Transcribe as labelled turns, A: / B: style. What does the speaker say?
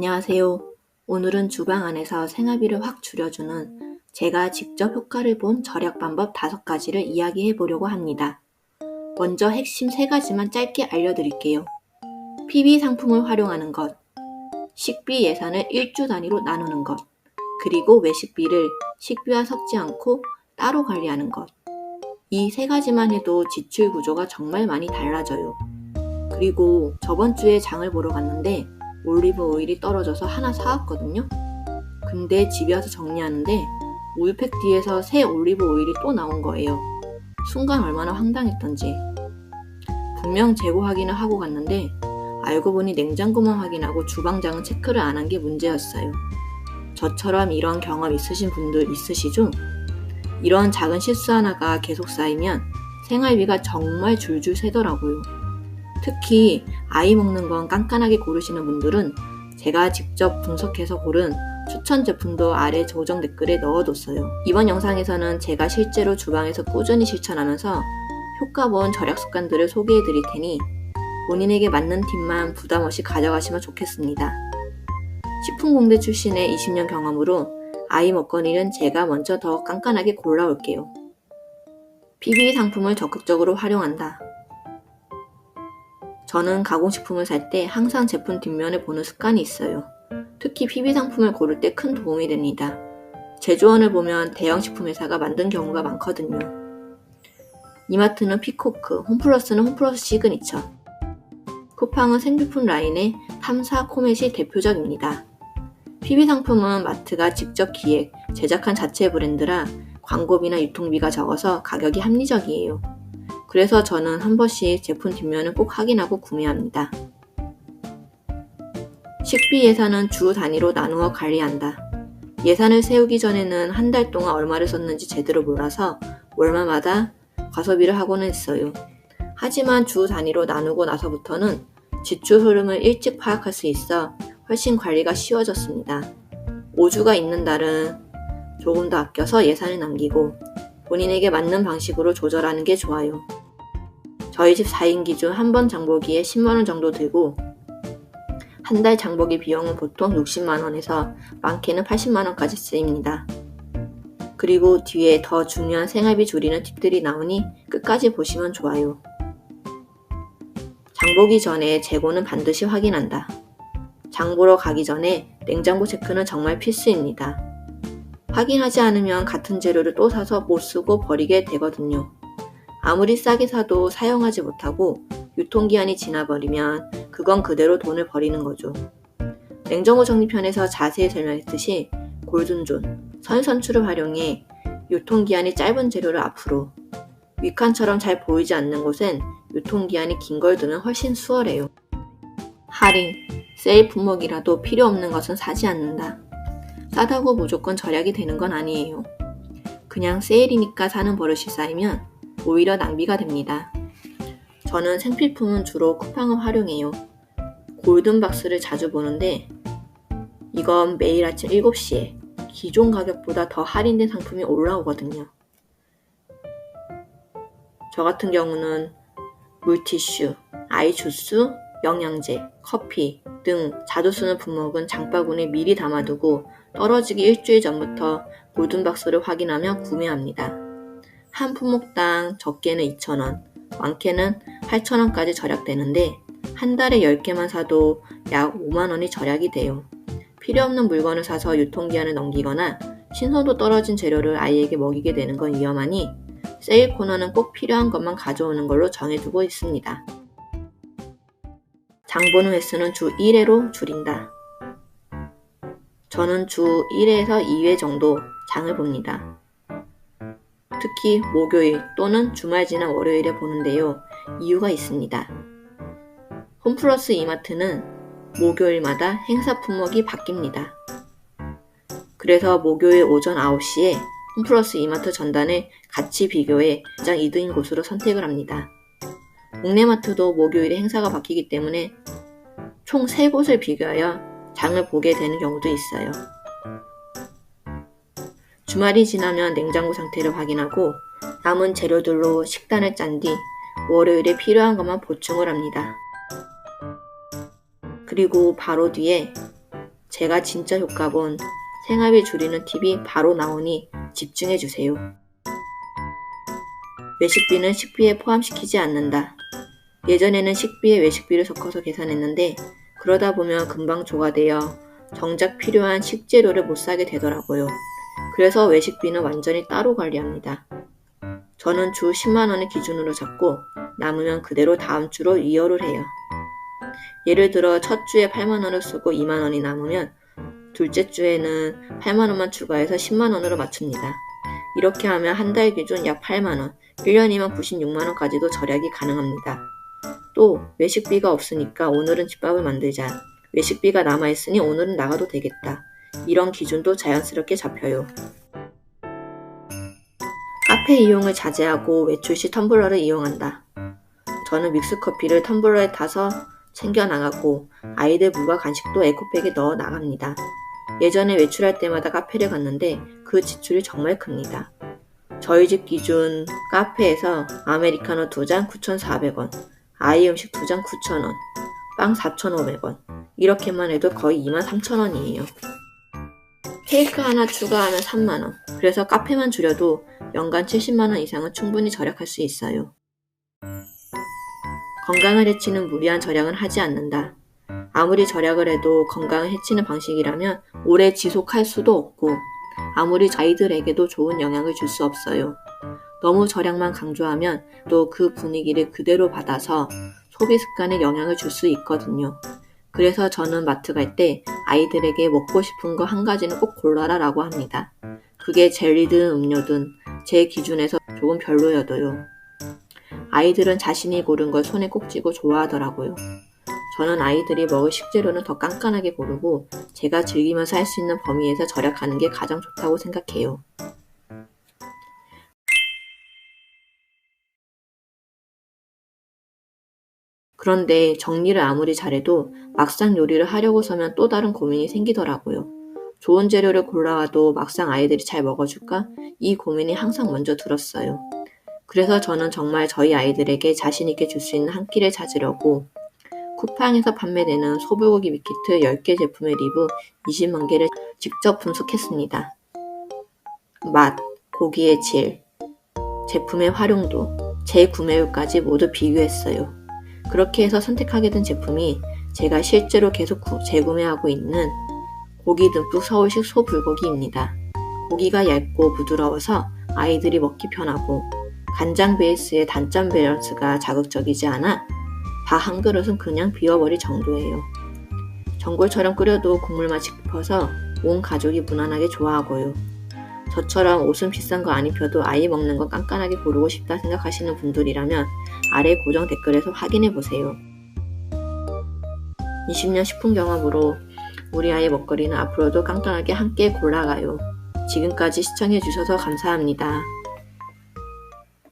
A: 안녕하세요. 오늘은 주방 안에서 생활비를 확 줄여주는 제가 직접 효과를 본 절약 방법 5가지를 이야기해 보려고 합니다. 먼저 핵심 3가지만 짧게 알려드릴게요. PB 상품을 활용하는 것, 식비 예산을 일주 단위로 나누는 것, 그리고 외식비를 식비와 섞지 않고 따로 관리하는 것. 이 3가지만 해도 지출 구조가 정말 많이 달라져요. 그리고 저번 주에 장을 보러 갔는데 올리브 오일이 떨어져서 하나 사왔거든요. 근데 집에 와서 정리하는데 우유팩 뒤에서 새 올리브 오일이 또 나온 거예요. 순간 얼마나 황당했던지. 분명 재고 확인을 하고 갔는데 알고 보니 냉장고만 확인하고 주방장은 체크를 안 한 게 문제였어요. 저처럼 이런 경험 있으신 분들 있으시죠? 이런 작은 실수 하나가 계속 쌓이면 생활비가 정말 줄줄 새더라고요. 특히 아이 먹는 건 깐깐하게 고르시는 분들은 제가 직접 분석해서 고른 추천 제품도 아래 조정 댓글에 넣어뒀어요. 이번 영상에서는 제가 실제로 주방에서 꾸준히 실천하면서 효과 본 절약 습관들을 소개해드릴 테니 본인에게 맞는 팁만 부담 없이 가져가시면 좋겠습니다. 식품공대 출신의 20년 경험으로 아이 먹거리는 제가 먼저 더 깐깐하게 골라올게요. PB 상품을 적극적으로 활용한다. 저는 가공식품을 살 때 항상 제품 뒷면을 보는 습관이 있어요. 특히 PB 상품을 고를 때 큰 도움이 됩니다. 제조원을 보면 대형 식품회사가 만든 경우가 많거든요. 이마트는 피코크, 홈플러스는 홈플러스 시그니처, 쿠팡은 생필품 라인의 탐사 코멧이 대표적입니다. PB 상품은 마트가 직접 기획, 제작한 자체 브랜드라 광고비나 유통비가 적어서 가격이 합리적이에요. 그래서 저는 한 번씩 제품 뒷면을 꼭 확인하고 구매합니다. 식비 예산은 주 단위로 나누어 관리한다. 예산을 세우기 전에는 한 달 동안 얼마를 썼는지 제대로 몰라서 월마다 과소비를 하고는 했어요. 하지만 주 단위로 나누고 나서부터는 지출 흐름을 일찍 파악할 수 있어 훨씬 관리가 쉬워졌습니다. 5주가 있는 달은 조금 더 아껴서 예산을 남기고 본인에게 맞는 방식으로 조절하는 게 좋아요. 저희 집 4인 기준 한 번 장보기에 10만원 정도 들고 한 달 장보기 비용은 보통 60만원에서 많게는 80만원까지 쓰입니다. 그리고 뒤에 더 중요한 생활비 줄이는 팁들이 나오니 끝까지 보시면 좋아요. 장보기 전에 재고는 반드시 확인한다. 장보러 가기 전에 냉장고 체크는 정말 필수입니다. 확인하지 않으면 같은 재료를 또 사서 못 쓰고 버리게 되거든요. 아무리 싸게 사도 사용하지 못하고 유통기한이 지나버리면 그건 그대로 돈을 버리는 거죠. 냉장고 정리편에서 자세히 설명했듯이 골든존, 선선추를 활용해 유통기한이 짧은 재료를 앞으로, 위칸처럼 잘 보이지 않는 곳엔 유통기한이 긴 걸 두면 훨씬 수월해요. 할인, 세일 품목이라도 필요 없는 것은 사지 않는다. 싸다고 무조건 절약이 되는 건 아니에요. 그냥 세일이니까 사는 버릇이 쌓이면 오히려 낭비가 됩니다. 저는 생필품은 주로 쿠팡을 활용해요. 골든박스를 자주 보는데 이건 매일 아침 7시에 기존 가격보다 더 할인된 상품이 올라오거든요. 저 같은 경우는 물티슈, 아이주스, 영양제, 커피 등 자주 쓰는 품목은 장바구니에 미리 담아두고 떨어지기 일주일 전부터 골든박스를 확인하며 구매합니다. 한 품목당 적게는 2,000원, 많게는 8,000원까지 절약되는데 한 달에 10개만 사도 약 5만원이 절약이 돼요. 필요 없는 물건을 사서 유통기한을 넘기거나 신선도 떨어진 재료를 아이에게 먹이게 되는 건 위험하니 세일 코너는 꼭 필요한 것만 가져오는 걸로 정해두고 있습니다. 장보는 횟수는 주 1회로 줄인다. 저는 주 1회에서 2회 정도 장을 봅니다. 특히 목요일 또는 주말 지난 월요일에 보는데요. 이유가 있습니다. 홈플러스 이마트는 목요일마다 행사 품목이 바뀝니다. 그래서 목요일 오전 9시에 홈플러스 이마트 전단을 같이 비교해 가장 이득인 곳으로 선택을 합니다. 동네마트도 목요일에 행사가 바뀌기 때문에 총 3곳을 비교하여 장을 보게 되는 경우도 있어요. 주말이 지나면 냉장고 상태를 확인하고 남은 재료들로 식단을 짠 뒤 월요일에 필요한 것만 보충을 합니다. 그리고 바로 뒤에 제가 진짜 효과 본 생활비 줄이는 팁이 바로 나오니 집중해주세요. 외식비는 식비에 포함시키지 않는다. 예전에는 식비에 외식비를 섞어서 계산했는데 그러다 보면 금방 조가되어 정작 필요한 식재료를 못 사게 되더라고요. 그래서 외식비는 완전히 따로 관리합니다. 저는 주 10만 원을 기준으로 잡고 남으면 그대로 다음 주로 이어를 해요. 예를 들어 첫 주에 8만 원을 쓰고 2만 원이 남으면 둘째 주에는 8만 원만 추가해서 10만 원으로 맞춥니다. 이렇게 하면 한 달 기준 약 8만 원, 1년이면 96만 원까지도 절약이 가능합니다. 또 외식비가 없으니까 오늘은 집밥을 만들자. 외식비가 남아있으니 오늘은 나가도 되겠다. 이런 기준도 자연스럽게 잡혀요. 카페 이용을 자제하고 외출 시 텀블러를 이용한다. 저는 믹스커피를 텀블러에 타서 챙겨 나가고 아이들 물과 간식도 에코백에 넣어 나갑니다. 예전에 외출할 때마다 카페를 갔는데 그 지출이 정말 큽니다. 저희 집 기준 카페에서 아메리카노 2잔 9,400원, 아이 음식 2잔 9,000원, 빵 4,500원 이렇게만 해도 거의 23,000원이에요. 케이크 하나 추가하면 3만원. 그래서 카페만 줄여도 연간 70만원 이상은 충분히 절약할 수 있어요. 건강을 해치는 무리한 절약은 하지 않는다. 아무리 절약을 해도 건강을 해치는 방식이라면 오래 지속할 수도 없고 아무리 아이들에게도 좋은 영향을 줄 수 없어요. 너무 절약만 강조하면 또 그 분위기를 그대로 받아서 소비 습관에 영향을 줄 수 있거든요. 그래서 저는 마트 갈 때 아이들에게 먹고 싶은 거 한 가지는 꼭 골라라 라고 합니다. 그게 젤리든 음료든 제 기준에서 조금 별로여도요. 아이들은 자신이 고른 걸 손에 꼭 쥐고 좋아하더라고요. 저는 아이들이 먹을 식재료는 더 깐깐하게 고르고 제가 즐기면서 할 수 있는 범위에서 절약하는 게 가장 좋다고 생각해요. 그런데 정리를 아무리 잘해도 막상 요리를 하려고 서면 또 다른 고민이 생기더라고요. 좋은 재료를 골라와도 막상 아이들이 잘 먹어줄까? 이 고민이 항상 먼저 들었어요. 그래서 저는 정말 저희 아이들에게 자신있게 줄 수 있는 한 끼를 찾으려고 쿠팡에서 판매되는 소불고기 밀키트 10개 제품의 리뷰 20만 개를 직접 분석했습니다. 맛, 고기의 질, 제품의 활용도, 재구매율까지 모두 비교했어요. 그렇게 해서 선택하게 된 제품이 제가 실제로 계속 재구매하고 있는 고기 듬뿍 서울식 소불고기입니다. 고기가 얇고 부드러워서 아이들이 먹기 편하고 간장 베이스의 단짠 밸런스가 자극적이지 않아 밥 한 그릇은 그냥 비워버릴 정도예요. 전골처럼 끓여도 국물 맛이 깊어서 온 가족이 무난하게 좋아하고요. 저처럼 옷은 비싼 거 안 입혀도 아이 먹는 거 깐깐하게 고르고 싶다 생각하시는 분들이라면 아래 고정 댓글에서 확인해보세요. 20년 식품 경험으로 우리 아이 먹거리는 앞으로도 깐깐하게 함께 골라가요. 지금까지 시청해주셔서 감사합니다.